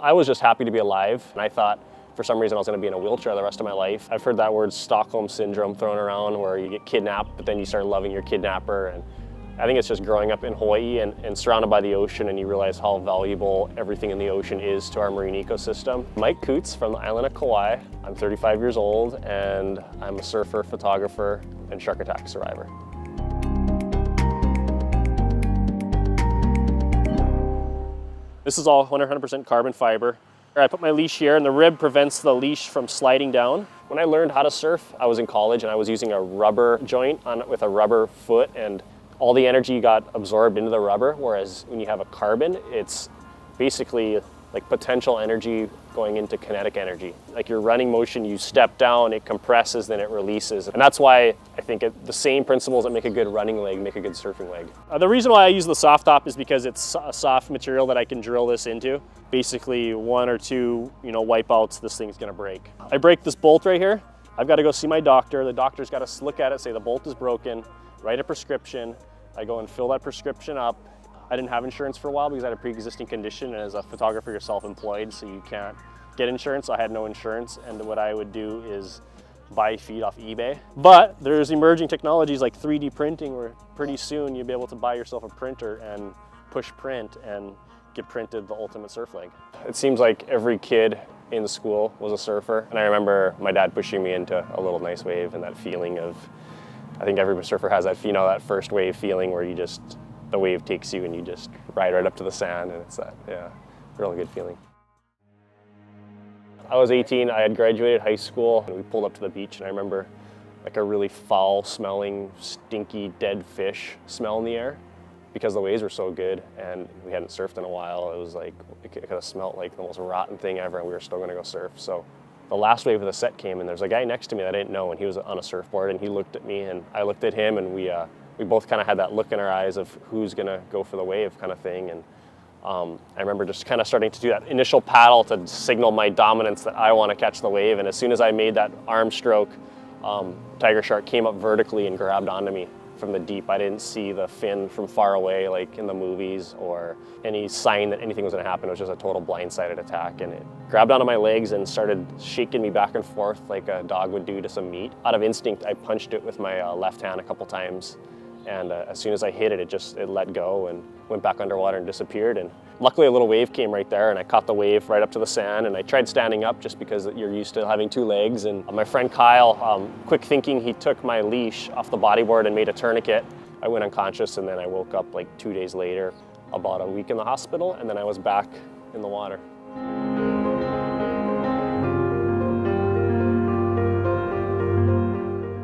I was just happy to be alive, and I thought for some reason I was going to be in a wheelchair the rest of my life. I've heard that word Stockholm Syndrome thrown around, where you get kidnapped, but then you start loving your kidnapper. And I think it's just growing up in Hawaii and surrounded by the ocean, and you realize how valuable everything in the ocean is to our marine ecosystem. Mike Coots from the island of Kauai. I'm 35 years old, and I'm a surfer, photographer, and shark attack survivor. This is all 100% carbon fiber. I put my leash here, and the rib prevents the leash from sliding down. When I learned how to surf, I was in college and I was using a rubber joint on it with a rubber foot, and all the energy got absorbed into the rubber, whereas when you have a carbon, it's basically like potential energy going into kinetic energy. Like your running motion, you step down, it compresses, then it releases. And that's why I think the same principles that make a good running leg make a good surfing leg. The reason why I use the soft top is because it's a soft material that I can drill this into. Basically 1 or 2, wipeouts, this thing's gonna break. I break this bolt right here. I've got to go see my doctor. The doctor's got to look at it, say the bolt is broken, write a prescription. I go and fill that prescription up. I didn't have insurance for a while because I had a pre-existing condition, and as a photographer, you're self-employed, so you can't get insurance. So I had no insurance, and what I would do is buy feed off eBay. But there's emerging technologies like 3D printing, where pretty soon you'll be able to buy yourself a printer and push print and get printed the ultimate surf leg. It seems like every kid in school was a surfer, and I remember my dad pushing me into a little nice wave, and that feeling of, I think every surfer has that, that first wave feeling where the wave takes you and you just ride right up to the sand, and it's that, really good feeling. I was 18, I had graduated high school, and we pulled up to the beach, and I remember like a really foul smelling, stinky, dead fish smell in the air because the waves were so good and we hadn't surfed in a while. It was like, it could have smelled like the most rotten thing ever, and we were still gonna go surf. So the last wave of the set came, and there's a guy next to me that I didn't know, and he was on a surfboard, and he looked at me and I looked at him, and we both kind of had that look in our eyes of who's gonna go for the wave kind of thing. And I remember just kind of starting to do that initial paddle to signal my dominance that I want to catch the wave. And as soon as I made that arm stroke, tiger shark came up vertically and grabbed onto me from the deep. I didn't see the fin from far away like in the movies or any sign that anything was going to happen. It was just a total blindsided attack, and it grabbed onto my legs and started shaking me back and forth like a dog would do to some meat. Out of instinct, I punched it with my left hand a couple times, and as soon as I hit it, it let go and went back underwater and disappeared. And luckily a little wave came right there, and I caught the wave right up to the sand, and I tried standing up just because you're used to having 2 legs. And my friend Kyle, quick thinking, he took my leash off the bodyboard and made a tourniquet. I went unconscious, and then I woke up like 2 days later, about a week in the hospital, and then I was back in the water.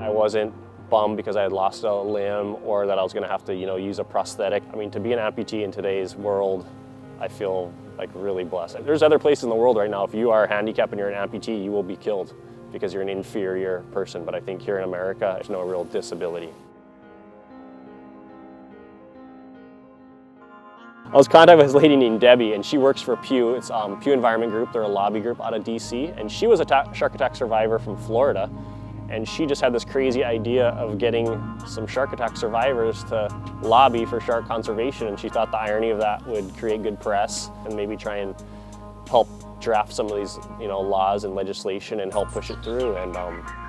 I wasn't bummed because I had lost a limb or that I was going to have to, use a prosthetic. I mean, to be an amputee in today's world, I feel like really blessed. There's other places in the world right now, if you are handicapped and you're an amputee, you will be killed because you're an inferior person. But I think here in America, there's no real disability. I was contacted by this lady named Debbie, and she works for Pew. It's Pew Environment Group. They're a lobby group out of DC, and she was a shark attack survivor from Florida. And she just had this crazy idea of getting some shark attack survivors to lobby for shark conservation, and she thought the irony of that would create good press and maybe try and help draft some of these laws and legislation and help push it through. And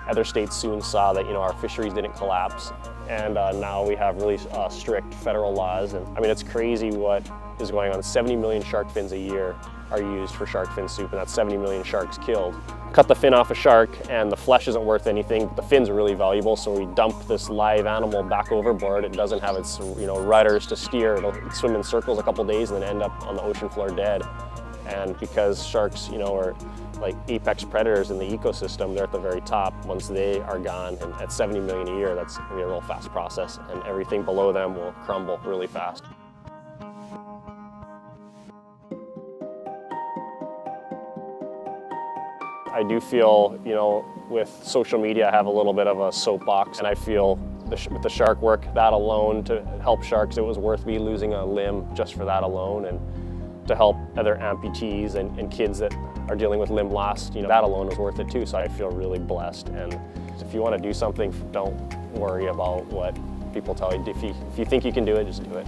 other states soon saw that our fisheries didn't collapse, and now we have really strict federal laws. And I mean, it's crazy what is going on. 70 million shark fins a year are used for shark fin soup, and that's 70 million sharks killed. Cut the fin off a shark, and the flesh isn't worth anything, but the fins are really valuable, so we dump this live animal back overboard. It doesn't have its rudders to steer. It'll swim in circles a couple days and then end up on the ocean floor dead. And because sharks are like apex predators in the ecosystem, they're at the very top. Once they are gone, and at 70 million a year, that's gonna be a real fast process, and everything below them will crumble really fast. I do feel, with social media, I have a little bit of a soapbox, and I feel with the shark work, that alone, to help sharks, it was worth me losing a limb just for that alone, and to help other amputees and kids that are dealing with limb loss, that alone was worth it too. So I feel really blessed, and if you want to do something, don't worry about what people tell you. If you think you can do it, just do it.